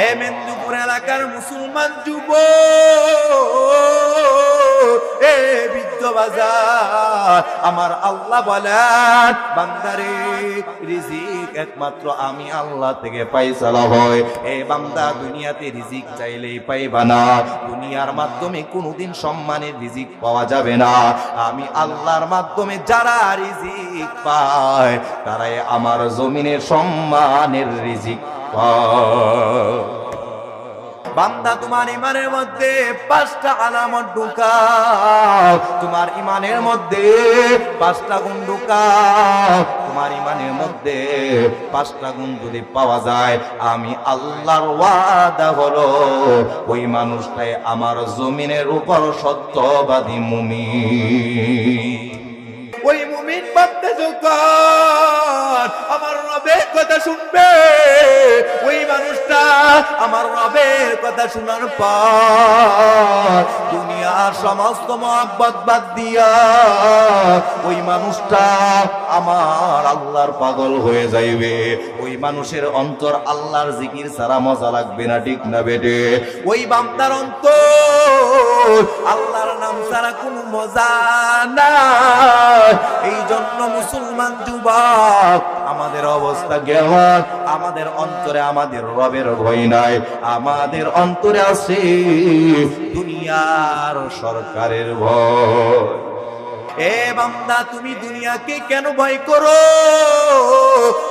এ মেদিনীপুর এলাকার মুসলমান যুবক, এ বৃদ্ধ বাজার, আমার আল্লাহ বলেন বান্দারে রিজিক একমাত্র আমি আল্লাহ থেকে পয়সালা হয়। এ বান্দা দুনিয়াতে রিজিক চাইলেই পাইবা না, দুনিয়ার মাধ্যমে কোনোদিন সম্মানের রিজিক পাওয়া যাবে না। আমি আল্লাহর মাধ্যমে যারা রিজিক পায় তারাই আমার জমিনের সম্মানের রিজিক পায়। বান্দা তোমার ইমানের মধ্যে 5টা আলামত ঢুকাও, তোমার ইমানের মধ্যে 5টা গুণ ঢুকাও। তোমার ইমানের মধ্যে 5টা গুণ যদি পাওয়া যায়, আমি আল্লাহর ওয়াদা হলো ওই মানুষটাই আমার জমিনের উপর সত্যবাদী মুমিন। ওই মুমিন বান্দা যখন আমার রবের কথা শুনবে, ওই মানুষটা আমার রবের কথা শোনার পর দুনিয়ার সমস্ত মহব্বত বাদ দিয়া ওই মানুষটা আমার আল্লাহর পাগল হয়ে যাইবে। ওই মানুষের অন্তর আল্লাহর জিকির ছাড়া মজা লাগবে না, ঠিক না বেটে? ওই বান্দার অন্তর আল্লাহর নাম ছাড়া কোনো মজা নাই। এই জন্য মুসলমান যুবক, আমাদের অবস্থা কেমন? আমাদের অন্তরে আমাদের রবের ভয় নাই, আমাদের অন্তরে আছে দুনিয়ার সরকারের ভয়। এ বান্দা, তুমি দুনিয়াকে কেন ভয় করো?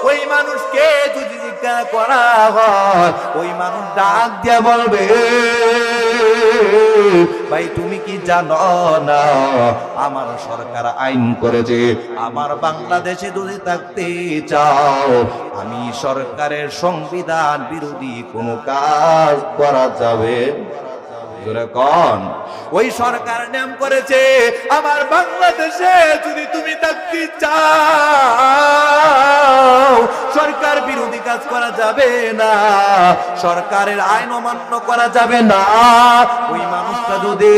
ওই মানুষকে যদি জিজ্ঞাসা করা হয়, ওই মানুষ ডাক দিয়া বলবে, ভাই তুমি কি জানো না আমার সরকার আইন করেছে, আমার বাংলাদেশে যদি থাকতে চাও আমি সরকারের সংবিধান বিরোধী কোনো কাজ করা যাবে কোন? ওই সরকার নিয়ম করেছে আমার বাংলাদেশে যদি তুমি থাকতে চাও সরকার বিরোধী কাজ করা যাবে না, সরকারের আইন অমান্য করা যাবে না। ওই মানুষটা যদি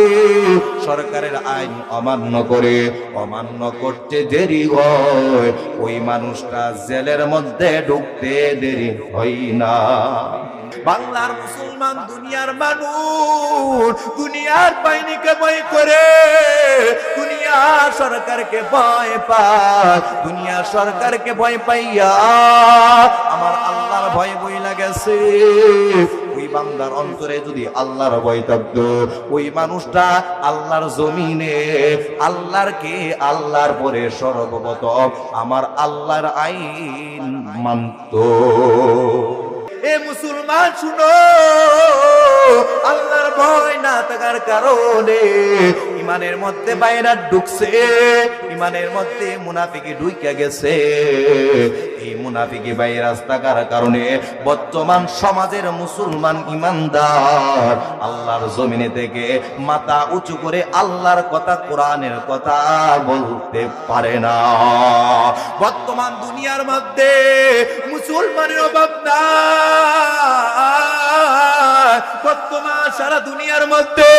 সরকারের আইন অমান্য করে, অমান্য করতে দেরি হয়, ওই মানুষটা জেলের মধ্যে ঢুকতে দেরি হয় না। বাংলার মুসলমান দুনিয়ার মানুষ দুনিয়ার বাহিনীকে ভয় করে, দুনিয়ার সরকারকে ভয় পায়, দুনিয়ার সরকারকে ভয় পাইয়া আমার আল্লাহর ভয় বই লাগেছে। ওই বান্দার অন্তরে যদি আল্লাহর ভয় থাকতো, ওই মানুষটা আল্লাহর জমিনে আল্লাহর পরে সর্বপ্রথম আমার আল্লাহর আইন মানত। এ মুসলমান শুনো, আল্লাহর ভয় না থাকার কারণে ইমানের মধ্যে বাইরা ঢুকছে, ইমানের মধ্যে মুনাফিকি ঢুইকা গেছে। এই মুনাফিকি ভাইরাস থাকার কারণে বর্তমান সমাজের মুসলমান ইমানদার আল্লাহর জমিনে থেকে মাথা উঁচু করে আল্লাহর কথা, কোরআনের কথা বলতে পারে না। বর্তমান দুনিয়ার মধ্যে মুসলমানের অভাব না, বর্তমান সারা দুনিয়ার মধ্যে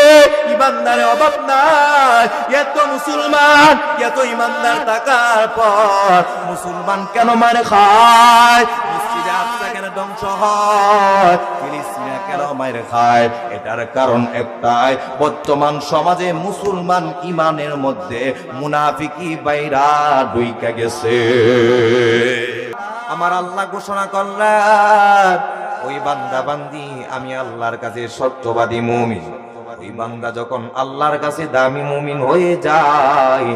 ইমানদারের অভাব নাই। এত মুসলমান, এত ইমানদার থাকার পর মুসলমান কেন মারে খায়? মসজিদে আকসা কেন ধ্বংস হয়? ফিলিস্তিনে কেন মারে খায়? এটার কারণ একটাই, বর্তমান সমাজে মুসলমান ইমানের মধ্যে মুনাফিকি বাইরা ঢুইকা গেছে। আমার আল্লাহ ঘোষণা করলেন, ওই বান্দা বান্দি আমি আল্লাহর কাছে সত্যবাদী মুমিন। ওই বান্দা যখন আল্লাহর কাছে দামি মুমিন হয়ে যায়,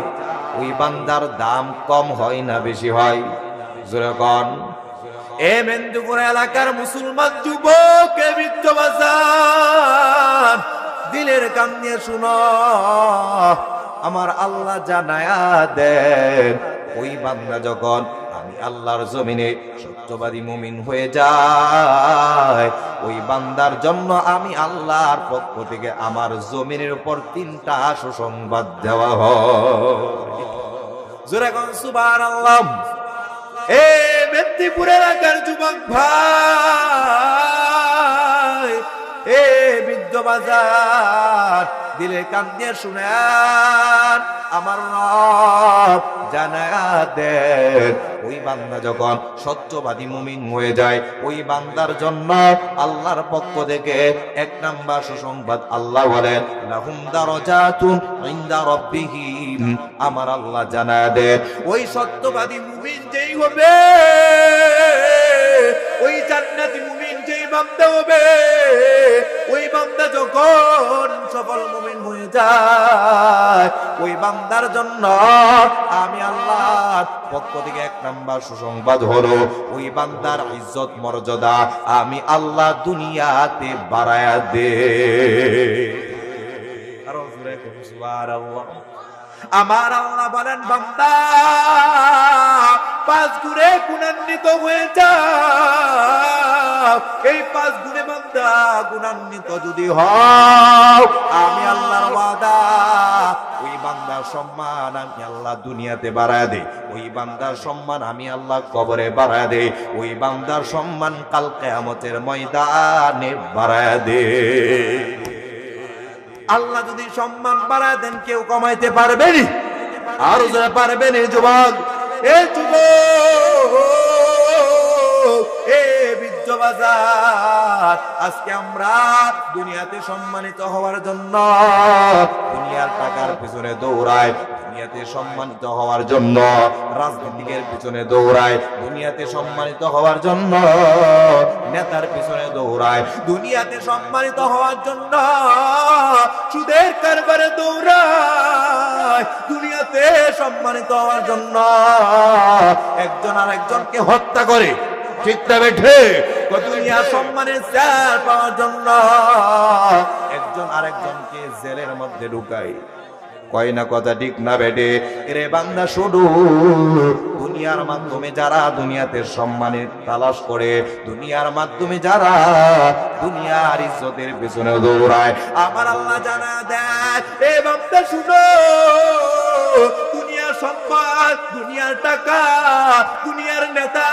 ওই বান্দার দাম কম হয় না বেশি হয়? যেরকম এ মেদিনীপুর এলাকার মুসলমান যুবক, এ বৃদ্ধ বাজার, দিলের কান দিয়ে শুনো, আমার আল্লাহ জানায়া দেন, ওই বান্দা যখন আমি আল্লাহর জমিনে সত্যবাদী মুমিন হয়ে যায়, ওই বান্দার জন্য আমি আল্লাহর পক্ষ থেকে আমার জমিনের উপর 3টা সুসংবাদ দেওয়া হয়। জোরে কোন সুবহানাল্লাহ। এ মেদিনীপুর এলাকার যুবক ভাই, এ বৃদ্ধ বাজার, দিলে কান দিয়ে শুনেন, আমার রব জানায়া দেন ওই বান্দা যখন সত্যবাদী মুমিন হয়ে যায়, ওই বান্দার জন্য আল্লাহর পক্ষ থেকে 1 নাম্বার সুসংবাদ আল্লাহ বলেন লাহুম দারাজাতুন ইনদা রাব্বিহিম। আমার আল্লাহ জানায়া দেন ওই সত্যবাদী মুমিন যেই হবে, ওই জান্নাতি মুমিন যেই বান্দা হবে, ওই বান্দা যখন সফল মুমিন হয়ে যায়, ওই বান্দার জন্য আমি আল্লাহর পক্ষ থেকে 1 নাম্বার সুসংবাদ হলো ওই বান্দার ইজ্জত মর্যাদা আমি আল্লাহ দুনিয়াতে বাড়ায়া দে। আর জোরে সুবহানাল্লাহ। আমার আল্লাহ বলেন বান্দা 5 গুণে গুণান্বিত হয়ে যাও। এই 5 গুণে বান্দা গুণান্বিত যদি হও, আমি আল্লাহর ওয়াদা ওই বান্দার সম্মান আমি আল্লাহ দুনিয়াতে বাড়ায় দেই, ওই বান্দার সম্মান আমি আল্লাহ কবরে বাড়ায় দেই, ওই বান্দার সম্মান কাল কিয়ামতের ময়দানে বাড়ায় দেই। আল্লাহ যদি সম্মান বাড়ায় দেন কেউ কমাইতে পারবে না। আর যারা পারবে না যুবক, এ যুবক, এ বৃদ্ধ বাজার, আজকে আমরা দুনিয়াতে সম্মানিত হওয়ার জন্য দুনিয়ার টাকার পিছনে দৌড়াই, দুনিয়াতে সম্মানিত হওয়ার জন্য রাজনীতিকের পিছনে দৌড়ায়, দুনিয়াতে সম্মানিত হওয়ার জন্য নেতার পিছনে দৌড়ায়, দুনিয়াতে সম্মানিত হওয়ার জন্য সুদের কারবারে দৌড়ায়, দুনিয়াতে সম্মানিত হওয়ার জন্য একজন আরেকজনকে হত্যা করে, ঠিক না বেঠে? দুনিয়া সম্মানের চার পাওয়ার জন্য একজন আরেকজনকে জেলের মধ্যে ঢুকায়, কয় না কথা ঠিক না বেটে? এরে বান্দা শুধু দুনিয়ার মাধ্যমে যারা দুনিয়াতে সম্মানের তালাশ করে, দুনিয়ার মাধ্যমে যারা দুনিয়ার ইজ্জতের পেছনে দৌড়ায়, আমার আল্লাহ জানা দেয় এ বান্দা শুনো, দুনিয়ার সম্মান, দুনিয়ার টাকা, দুনিয়ার নেতা,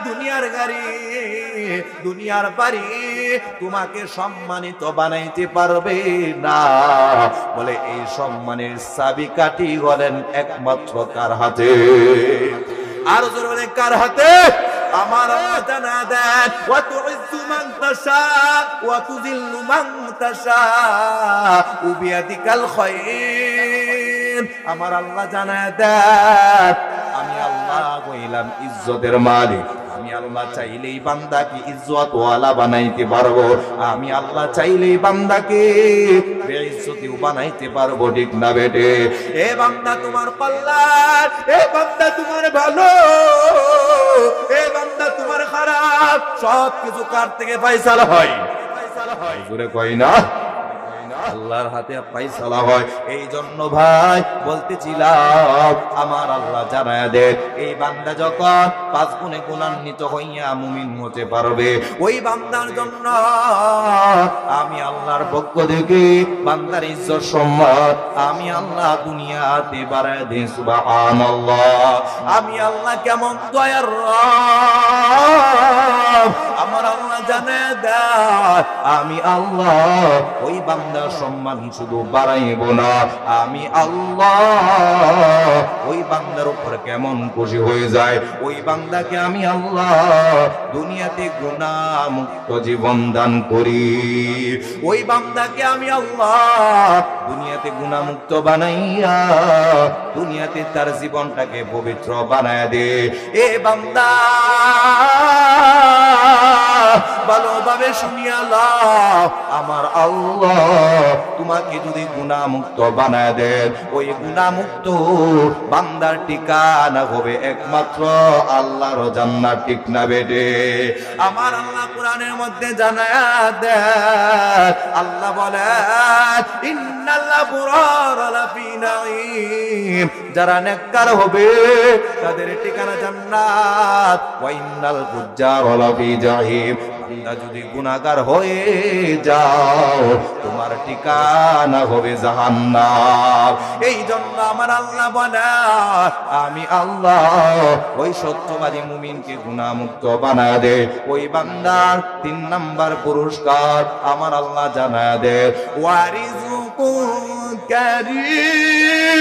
দুনিয়ার গাড়ি, দুনিয়ার বাড়ি তোমাকে সম্মানিত বানাইতে পারবে না। বলে এই সম্মানের চাবিকাঠি হলেন একমাত্র কার হাতে? আর জোরে কার হাতে? আমার আল্লাহ জানা দেন ওয়া তুইজ্জু মান তাশা ওয়া তুযিল্লু মান তাশা ওয়া বিয়াদিকাল খায়র। আমার আল্লাহ জানা দেন আমি আল্লাহ কইলাম ইজ্জতের মালিক, আমি আল্লাহ চাইলেই বান্দাকে ইজ্জত ওয়ালা বানাইতে পারবো, আমি আল্লাহ চাইলেই বান্দাকে বেইজ্জতিও বানাইতে পারবো, ঠিক না বেটে? এ বান্দা তোমার কল্যাণ, এ বান্দা তোমার ভালো, এ বান্দা তোমার খারাপ, সব কিছু কার থেকে ফয়সালা হয়? জোরে কই না? আল্লাহর হাতে ফয়সালা হয়। এই জন্য ভাই বলতেছিলাম আমার আল্লাহ জানায়া দেন এই বান্দা যখন 5 গুণে গুণান্বিত হইয়া মুমিন হতে পারবে, ওই বান্দার জন্য আমি আল্লাহর পক্ষ থেকে বান্দার ইজ্জত সম্মান আমি আল্লাহ দুনিয়াতে বাড়ায় দেই। সুবহানাল্লাহ। আমি আল্লাহ কেমন দয়ার রব, আমার আল্লাহ জানায়া দেন আমি আল্লাহ ওই বান্দার সম্মান শুধু বাড়াইব না, আমি আল্লাহ ওই বান্দার উপর কেমন খুশি হয়ে যায়, ওই বান্দাকে আমি আল্লাহ দুনিয়াতে গুনাহ মুক্ত জীবন দান করি, ওই বান্দাকে আমি আল্লাহ দুনিয়াতে গুনাহ মুক্ত বানাইয়া দুনিয়াতে তার জীবনটাকে পবিত্র বানায় দে। এ বান্দা ভালোভাবে শুনিয়া লাও, আমার আল্লাহ তোমাকে যদি গুনাহ মুক্ত বানায় দেন, ওই গুনাহ মুক্ত বান্দার ঠিকানা হবে একমাত্র আল্লাহর জান্নাত, ঠিক না বেটে? আমার আল্লাহ কোরআনের মধ্যে জানায়া দেন, আল্লাহ বলেন ইন্নাল আবরারা লাফি নাঈম, যারা নেককার হবে তাদের ঠিকানা জান্নাত, ওয়া ইন্নাল ফুজ্জারা লাফি জাহিম, বান্দা যদি গুনাহগার হয়ে যাও তোমার ঠিকানা হবে জাহান্নাম। এই জন্য আমার আল্লাহ বলে আমি আল্লাহ ওই সত্যবাদী মুমিনকে গুনাহ মুক্ত বানায় দে, ওই বান্দার 3 নাম্বার পুরস্কার আমার আল্লাহ জানায় দে ওয়ারিজুকুম কারীম।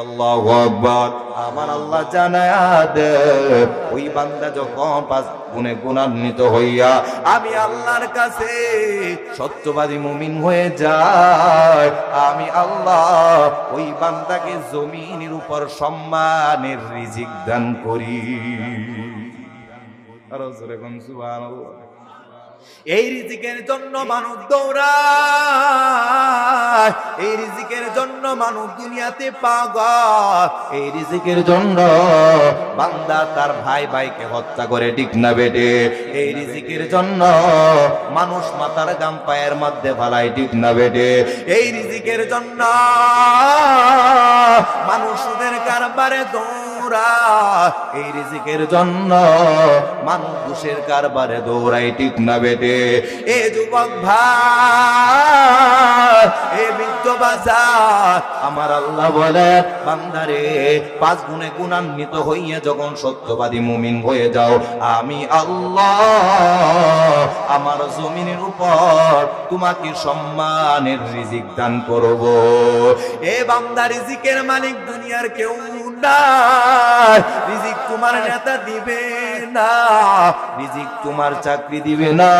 আল্লাহু আকবার। আমার আল্লাহ জানায়া দে, ওই বান্দা যখন 5 গুণে গুণান্বিত হইয়া আমি আল্লাহর কাছে সত্যবাদী মুমিন হয়ে যায়, আমি আল্লাহ ওই বান্দাকে জমিনের উপর সম্মানের রিজিক দান করি। আর জোরে কোন সুবহানাল্লাহ। এই রিজিকের জন্য মানুষ দৌড়ায়, এই রিজিকের জন্য মানুষ দুনিয়াতে পাগল, এই রিজিকের জন্য বান্দা তার ভাই ভাইকে হত্যা করে, ঠিক না বেটে? এই রিজিকের জন্য মানুষ মাথার গাম পায়ের মধ্যে ফালায়, ঠিক না বেটে? এই রিজিকের জন্য মানুষ সুদের কারবারে দৌড়ায়, এই রিজিকের জন্য মানুষ ঘুষের কারবারে দৌড়ায়, ঠিক না বেটে? এ যুবক ভাই, এ বৃদ্ধ বাজার, আমার আল্লাহ বলে বান্দারে 5 গুণে গুণান্বিত হইয়া যখন সত্যবাদী মুমিন হয়ে যাও, আমি আল্লাহ আমার জমিনের উপর তোমাকে সম্মানের রিজিক দান করব। এ বান্দা, রিজিকের মালিক দুনিয়ার কেউ না, রিজিক তোমার নেতা দিবে না, রিজিক তোমার চাকরি দিবে না,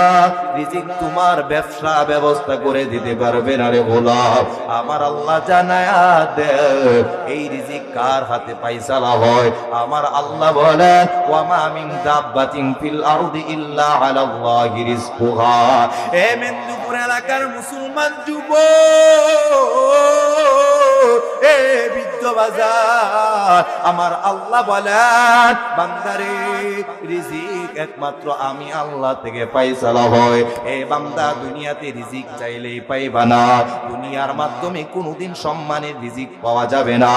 রিজিক তোমার ব্যবসা ব্যবস্থা করে দিতে পারবে না রে গোলাম। আমার আল্লাহ জানায়া দে, এই রিজিক কার হাতে পয়সালা হয়? আমার আল্লাহ বলে, ওয়া মা মিন দাব্বাতিন ফিল আরদি ইল্লা আলাল্লাহি রিজকুহা। এ মেদিনীপুর এলাকার মুসলমান যুবক, এ বৃদ্ধ বাজার, আমার আল্লাহ বলেন বান্দারে, রিজিক একমাত্র আমি আল্লাহ থেকে পয়সালা হয়। এ বান্দা, দুনিয়াতে রিজিক চাইলেই পাইবা না, দুনিয়ার মাধ্যমে কোনোদিন সম্মানের রিজিক পাওয়া যাবে না।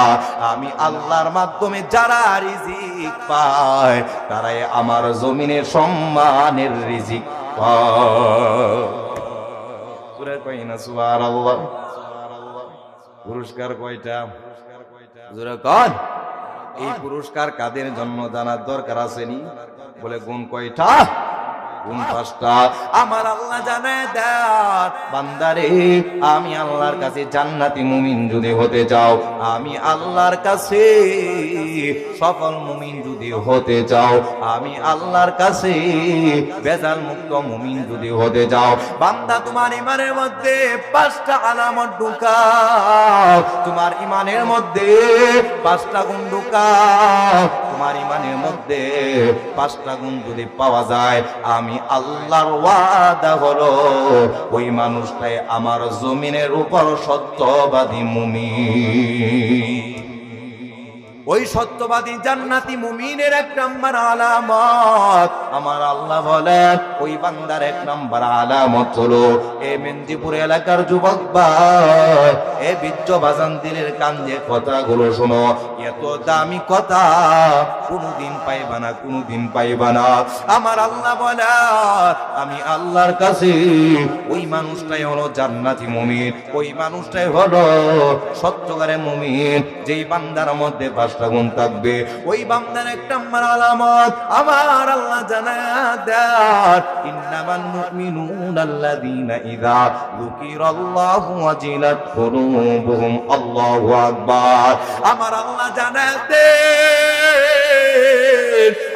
আমি আল্লাহর মাধ্যমে যারা রিজিক পায়, তারাই আমার জমিনের সম্মানের রিজিক পায়। সুবহানাল্লাহ। পুরস্কার কয়টা? জোরে কন। এই পুরস্কার কাদের জন্য জানার দরকার আছে নি? বলে গুণ কয়টা? গুণ 5টা। আমার আল্লাহ জানায় দেন বান্দারে, আমি আল্লাহর কাছে জান্নাতি মুমিন যদি হতে চাও, আমি আল্লাহর কাছে সফল মুমিন যদি হতে চাও, আমি আল্লাহর কাছে বেজাল মুক্ত মুমিন যদি হতে চাও, বান্দা তোমার ইমানের মধ্যে 5টা আলামত ঢুকাও, তোমার ইমানের মধ্যে 5টা গুণ ঢুকাও, তোমার ইমানের মধ্যে 5টা গুণ যদি পাওয়া যায়, আমি আল্লাহর ওয়াদা হলো ওই মানুষটাই আমার জমিনের উপর সত্যবাদী মুমিন। ওই সত্যবাদী জান্নাতি মুমিনের 1 নাম্বার আলামত, আমার আল্লাহ বলেন ওই বান্দার 1 নাম্বার আলামত হলো, এ মেদিনীপুর এলাকার যুবক ভাই, এ বৃদ্ধ বাজান, দিলের কান দিয়ে কথাগুলো শোনো, এত দামি কথা কোনদিন পাইবা না, কোনদিন পাইবা না। আমার আল্লাহ বলেন আমি আল্লাহর কাছে ওই মানুষটাই হলো জান্নাতি মুমিন, ওই মানুষটাই হলো সত্যকারের মুমিন, যেই বান্দার মধ্যে 5টা গুণ থাকবে। ওই বান্দার 1 নাম্বার আলামত আমার আল্লাহ জানায়া দেন, ইন্নামাল মুমিনুনা আল্লাযীনা ইযা যুকিরাল্লাহু ওয়াজিলাত কুলুবুহুম। আল্লাহু আকবার। আমার আল্লাহ জানায়া দেন,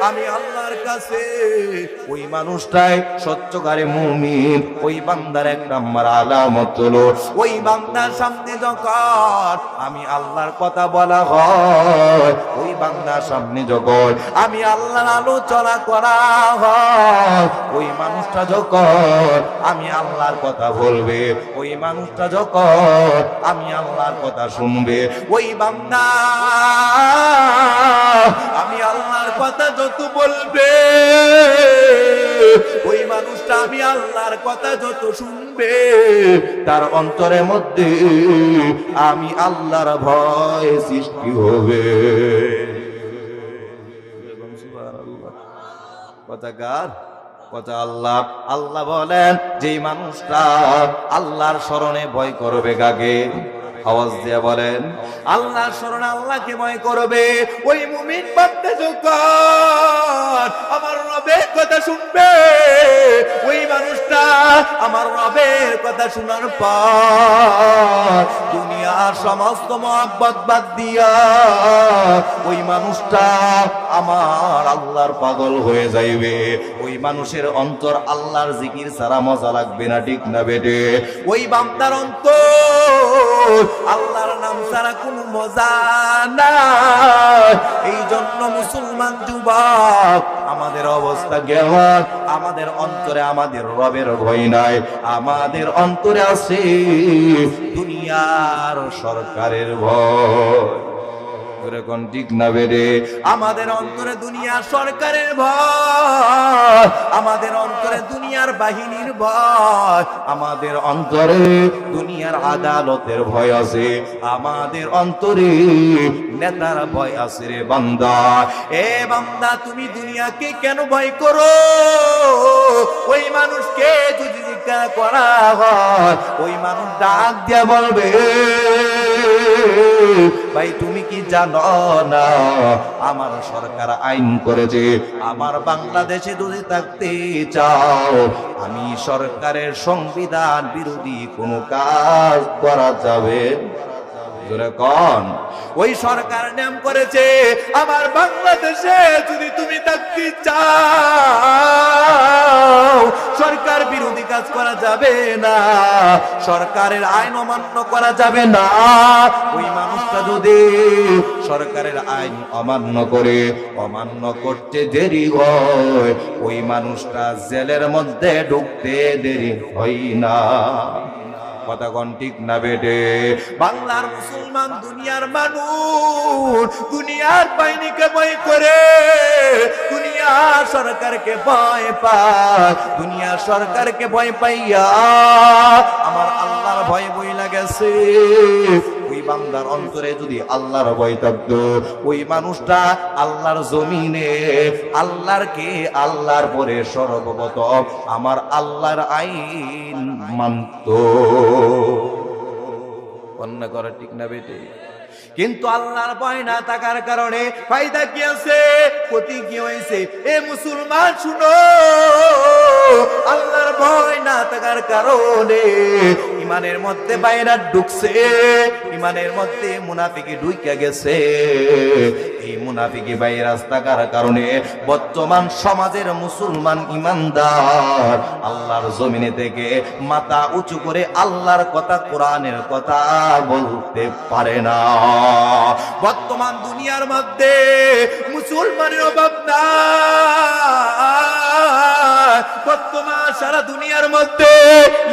আমি আল্লাহর কাছে ওই মানুষটাই সত্যকারে মুমিন, ওই বান্দার 1 নাম্বার আলামত হলো, ওই বান্দার সামনে যখন আমি আল্লাহর কথা বলা হয়, ওই বান্দার সামনে যখন আমি আল্লাহর আলোচনা করা হয়, ওই মানুষটা যখন আমি আল্লাহর কথা বলবে, ওই মানুষটা যখন আমি আল্লাহর কথা শুনবে, ওই বান্দা আমি আল্লাহর কথা যত বলবে, ওই মানুষটা আমি আল্লাহর কথা যত শুনবে, তার অন্তরের মধ্যে আমি আল্লাহর ভয় সৃষ্টি হবে। কথাকার কথা আল্লাহ। আল্লাহ বলেন যেই মানুষটা আল্লাহর স্মরণে ভয় করবে, কাকে? আওয়াজ দিয়ে বলেন, আল্লাহর স্মরণে আল্লাহকে ভয় করবে, ওই মুমিন বান্দা যখন আমার রবের কথা শুনবে, ওই মানুষটা শোনার পর দুনিয়ার সমস্ত মহব্বত বাদ দিয়া ওই মানুষটা আমার আল্লাহর পাগল হয়ে যাইবে। ওই মানুষের অন্তর আল্লাহর জিকির ছাড়া মজা লাগবে না, ঠিক না বেটে? ওই বান্দার অন্তর আল্লাহর নাম ছাড়া কোনো মজা নাই। এই জন্য মুসলমান যুবক, আমাদের অবস্থা কেমন? আমাদের অন্তরে আমাদের রবের ভয় নাই, আমাদের অন্তরে আছে দুনিয়ার সরকারের ভয়। কোন ঠিক না বেড়ে? আমাদের অন্তরে দুনিয়ার সরকারের ভয়, আমাদের অন্তরে দুনিয়ার বাহিনীর ভয়, আমাদের অন্তরে দুনিয়ার আদালতের ভয় আছে, আমাদের অন্তরে নেতার ভয় আছে রে বান্দা। এ বান্দা, তুমি দুনিয়াকে কেন ভয় করো? ওই মানুষকে যদি জিজ্ঞাসা করা হয়, ওই মানুষ ডাক দিয়া বলবে, ভাই তুমি কি জানো না আমার সরকার আইন করেছে, আমার বাংলাদেশে যদি থাকতে চাও আমি সরকারের সংবিধান বিরোধী কোনো কাজ করা যাবে কোন? ওই সরকার নাম করেছে আমার বাংলাদেশে যদি তুমি থাকতে চাও সরকার বিরোধী কাজ করা যাবে না, সরকারের আইন অমান্য করা যাবে না। ওই মানুষটা যদি সরকারের আইন অমান্য করে, অমান্য করতে দেরি হয়, ওই মানুষটা জেলের মধ্যে ঢুকতে দেরি হয় না। কথা কোন ঠিক না বেটে? বাংলার মুসলমান দুনিয়ার মানুষ দুনিয়ার বাহিনীকে ভয় করে, দুনিয়ার সরকারকে ভয় পায়, দুনিয়ার সরকারকে ভয় পাইয়া আমার আল্লাহর ভয় বই লাগেছে। ওই বান্দার অন্তরে যদি আল্লাহর ভয় থাকতো, ওই মানুষটা আল্লাহর জমিনে আল্লাহরকে আল্লাহর পরে সর্বপ্রথম আমার আল্লাহর আইন মানত। অন্য করে ঠিক না বেটে? কিন্তু আল্লাহর ভয় না থাকার কারণে ফায়দা কি আছে, ক্ষতি কি হয়েছে? এ মুসলমান শুনো, আল্লাহর ভয় না থাকার কারণে ইমানের মধ্যে বাইরা ঢুকছে, ইমানের মধ্যে মুনাফিকি ঢুইকা গেছে। এই মুনাফিকি ভাইরাস থাকার কারণে বর্তমান সমাজের মুসলমান ইমানদার আল্লাহর জমিনে থেকে মাথা উঁচু করে আল্লাহর কথা, কোরআনের কথা বলতে পারে না। বর্তমান দুনিয়ার মধ্যে মুসলমানের অভাব নাই, বর্তমান সারা দুনিয়ার মধ্যে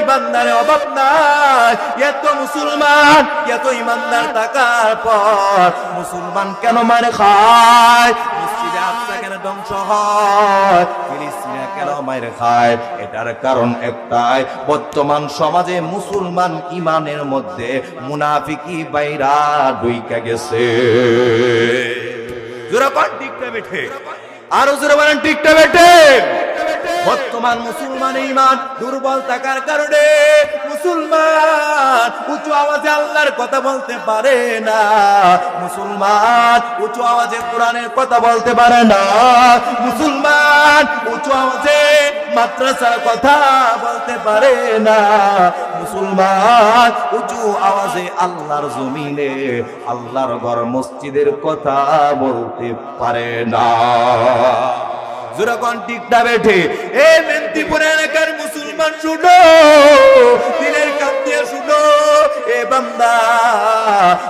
ইমানদারের অভাব নাই। এত মুসলমান, এত ইমানদার থাকার পর মুসলমান কেন মারে খায়? মসজিদে আকসা কেন ধ্বংস হয়? ফিলিস্তিনে কেন মারে খায়? এটার কারণ একটাই, বর্তমান সমাজে মুসলমান ইমানের মধ্যে মুনাফিকি বাইরা ঢুইকা গেছে। জোরে কোন ঠিক না বেঠে? আরো জোরে বলেন ঠিক না বেঠে? বর্তমান মুসলমান ইমান দুর্বল থাকার কারণে মুসলমান উঁচু আওয়াজে আল্লাহর কথা বলতে পারে না, মুসলমান উঁচু আওয়াজে কোরআনের কথা বলতে পারে না, মুসলমান উঁচু আওয়াজে মাদ্রাসার কথা বলতে পারে না, মুসলমান উঁচু আওয়াজে আল্লাহর জমিনে আল্লাহর ঘর মসজিদের কথা বলতে পারে না। জোরাকন টিকটা বেঠে? এ মেদিনীপুর এলাকার মুসলমান শুনো, দিনের কান দিয়ে শুনো, এ বান্দা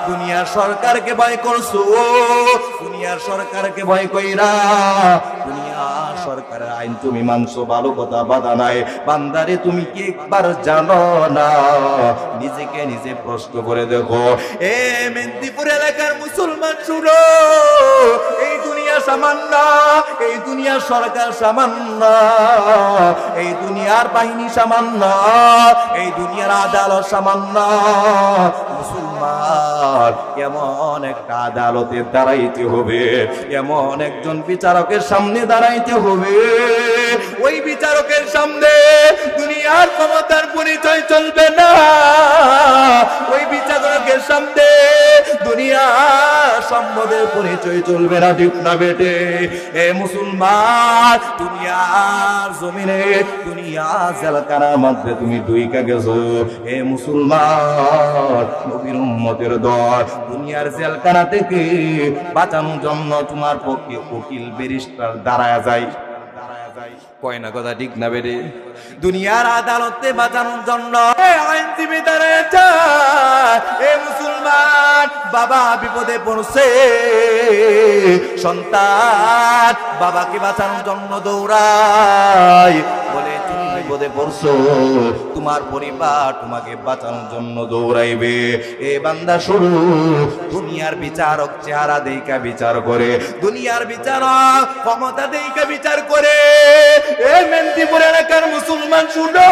দুনিয়ার সরকারকে ভয় করছো, দুনিয়ার সরকারকে ভয় কইরা দুনিয়ার সরকারের আইন তুমি মানছো, ভালো কথা, বাধা নাই। বান্দারে তুমি কি একবার জানো না? নিজেকে নিজে প্রশ্ন করে দেখো। এ মেদিনীপুর এলাকার মুসলমান শুনো, এই দুনিয়া সামান্য, এই দুনিয়ার সরকার সামান্য, এই দুনিয়ার বাহিনী সামান্য, এই দুনিয়ার আদালত সামান্য। মুসলমান এমন একটা আদালতে দাঁড়াইতে হবে, এমন একজন বিচারকের সামনে দাঁড়াইতে হবে, ওই বিচারকের সামনে দুনিয়ার ক্ষমতার পরিচয় চলবে না, ওই বিচারকের সামনে দুনিয়া সম্পদের পরিচয় চলবে না, ঠিক না বেটে? এ মুসলমান, দুনিয়ার জমিনে দুনিয়া জেলখানার মধ্যে তুমি ডুইকা গেছো। এ মুসলমান, নবীর উম্মতের দল, দুনিয়ার জেলখানা থেকে বাঁচানোর জন্য তোমার পক্ষে উকিল ব্যারিস্টার দাঁড়ায় যায়, কয় না কথা, ঠিক না বেরে? দুনিয়ার আদালতে বাঁচানোর জন্য আইনজীবী দাঁড়ায় যায়। এ মুসলমান, বাবা বিপদে পড়ছে, সন্তান বাবাকে বাঁচানোর জন্য দৌড়ায়, বলে তুমি বিপদে পড়ছো, তোমার পরিবার তোমাকে বাঁচানোর জন্য দৌড়াইবে। এ বান্দা শুরু, দুনিয়ার বিচারক চেহারা দেইকা বিচার করে, দুনিয়ার বিচারক ক্ষমতা দেইকা বিচার করে। এ মেদিনীপুর এলাকার মুসলমান শুনো,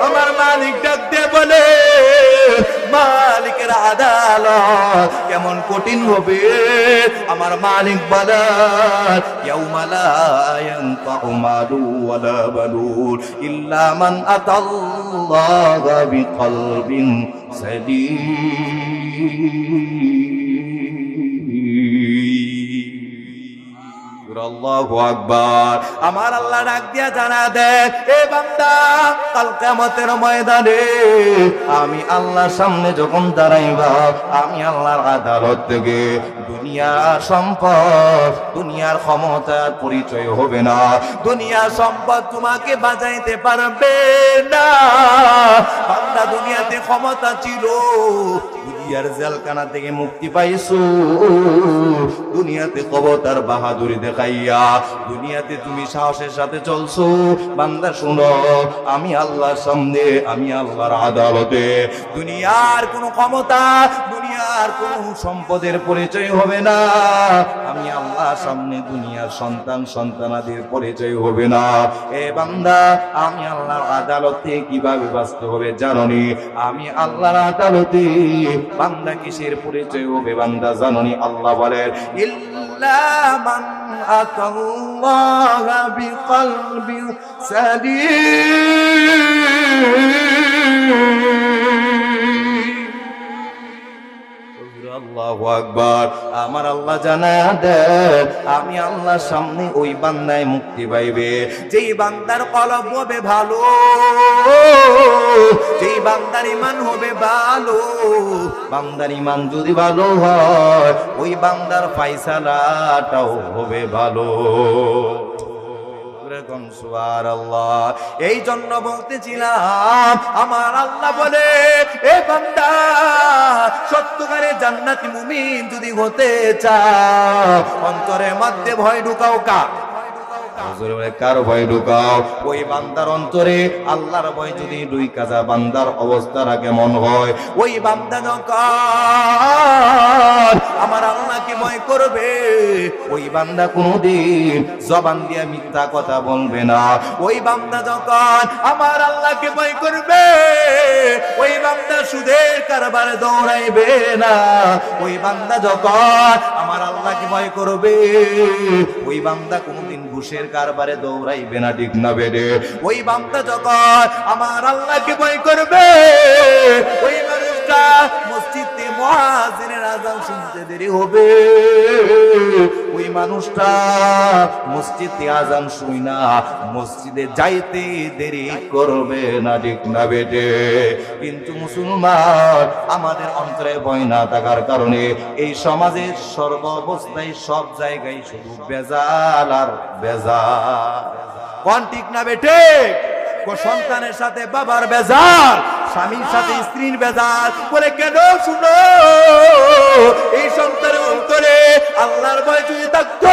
আমার মালিক ডাক দিয়ে বলে, মালিকের আদালত কেমন কঠিন হবে। আমার মালিক বলেন, ইয়াউমা লা ইয়ানফাউ মালু ওয়ালা বানুন ইল্লা মান আতাল্লাহা বিকলবিন সালিম। আল্লাহু আকবার। আমার আল্লাহ ডাক দিয়া জানা দেন, এ বান্দা, কাল কিয়ামতের ময়দানে আমি আল্লাহর সামনে যখন দাঁড়াইবা, আমি আল্লাহর আদালত থেকে দুনিয়ার সম্পদ, দুনিয়ার ক্ষমতার পরিচয় হবে না, দুনিয়ার সম্পদ তোমাকে বাঁচাইতে পারবে না। বান্দা, দুনিয়াতে ক্ষমতা ছিল, দুনিয়ার জেলখানা থেকে মুক্তি পাইছো, দুনিয়াতে ক্ষমতার বাহাদুরি দেখাইয়া দুনিয়াতে তুমি সাহসের সাথে চলছো। বান্দা শুনো, আমি আল্লাহর সামনে, আমি আল্লাহর আদালতে দুনিয়ার কোনো ক্ষমতা, দুনিয়ার কোনো সম্পদের পরিচয় হবে না। আমি আল্লাহর সামনে দুনিয়ার সন্তান সন্তানাদের পরিচয় হবে না। এ বান্দা, আমি আল্লাহর আদালতে কিভাবে বাঁচতে হবে জানোনি? আমি আল্লাহর আদালতে বান্দা কিসের পরিচয় হবে বান্দা জানোনি? আল্লাহ বলেন, ইল্লা মান আতাল্লাহা বিকলবিন সালিম। আল্লাহু আকবার। আমার আল্লাহ জানায়া দেন, আমি আল্লাহর সামনে ওই বান্দায় মুক্তি পাইবে যেই বান্দার কলব হবে ভালো, যেই বান্দার ঈমান হবে ভালো। বান্দার ঈমান যদি ভালো হয়, ওই বান্দার ফায়সালাটাও হবে ভালো। সুবহানাল্লাহ। এই জন্য বলতেছিলাম, আমার আল্লাহ বলে, এ বান্দা, সত্যিকারে জান্নাতি মুমিন যদি হতে চাও, অন্তরের মধ্যে ভয় ঢুকাও। কার ভয় ঢুকাও? ওই বান্দার অন্তরে আল্লাহর ভয় যদি দুই কাজা, বান্দার অবস্থাটা কেমন হয়? ওই বান্দা যখন আমার আল্লাহকে ভয় করবে, ওই বান্দা কোনদিন জবান দিয়ে মিথ্যা কথা বলবে না। ওই বান্দা যখন আমার আল্লাহকে ভয় করবে, ওই বান্দা সুদের কারবারে দৌড়াইবে না। ওই বান্দা যখন আমার আল্লাহকে ভয় করবে, ওই বান্দা কোনদিন ঘুষের কারবারে দৌড়াইবে না, ঠিক না বেড়ে? ওই বান্দা যখন আমার আল্লাহকে ভয় করবে, ওই মানুষটা মসজিদে মুয়াজ্জিনের আযান শুনতে দেরি হবে, ওই মানুষটা মসজিদে আযান শুই না মসজিদে যাইতে দেরি করবে না, ঠিক না বেটে? কিন্তু মুসলমান, আমাদের অন্তরে ভয় না থাকার কারণে এই সমাজের সর্ব অবস্থায় সব জায়গায় শুধু বেজাল আর বেজাল। কোন ঠিক না বেটে? সন্তানের সাথে বাবার বেজাল, স্বামীর সাথে স্ত্রীর বেজাল। বলে কেন? শুনো, এই সন্তানের অন্তরে আল্লাহর ভয় যদি থাকতো,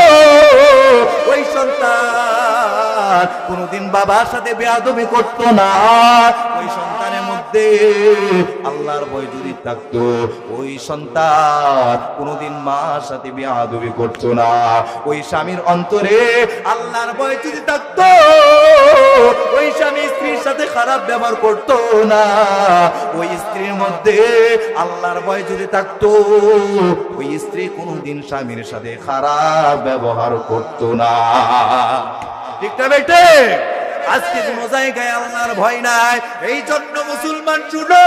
ওই সন্তান কোনদিন বাবার সাথে বেয়াদবি করতো না। ওই সন্তানের মধ্যে আল্লাহর ভয় যদি থাকতো, ওই সন্তান কোনদিন মার সাথে বেয়াদবি করতো না। ওই স্বামীর অন্তরে আল্লাহর ভয় যদি থাকতো, ওই স্বামী স্ত্রীর সাথে খারাপ ব্যবহার করতো না। ওই স্ত্রীর মধ্যে আল্লাহর ভয় যদি থাকতো, ওই স্ত্রী কোনদিন স্বামীর সাথে খারাপ ব্যবহার করতো না, ঠিক না বেটে? আজকে কোন জায়গায় আল্লাহর ভয় নাই। এই জন্য মুসলমান শুনো,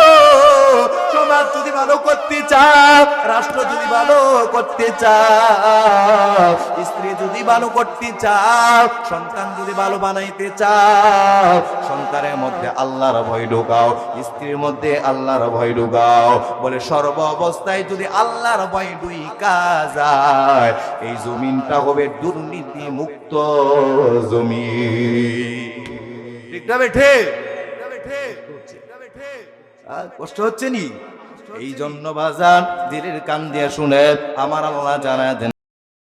সমাজ যদি ভালো করতে চাও, রাষ্ট্র যদি ভালো করতে চাও, স্ত্রী যদি ভালো করতে চাও, সন্তান যদি ভালো বানাইতে চাও, সন্তানের মধ্যে আল্লাহর ভয় ঢুকাও, স্ত্রীর মধ্যে আল্লাহর ভয় ঢুকাও। বলে সর্ব অবস্থায় যদি আল্লাহর ভয় ঢুকা যায়, এই জমিনটা হবে দুর্নীতি মুক্ত জমিন। ঠিক না বেঠে? কষ্ট হচ্ছে নি? এই জন্য বাজান দিলের কান দিয়ে শুনে আমার আল্লাহ জানা দেন।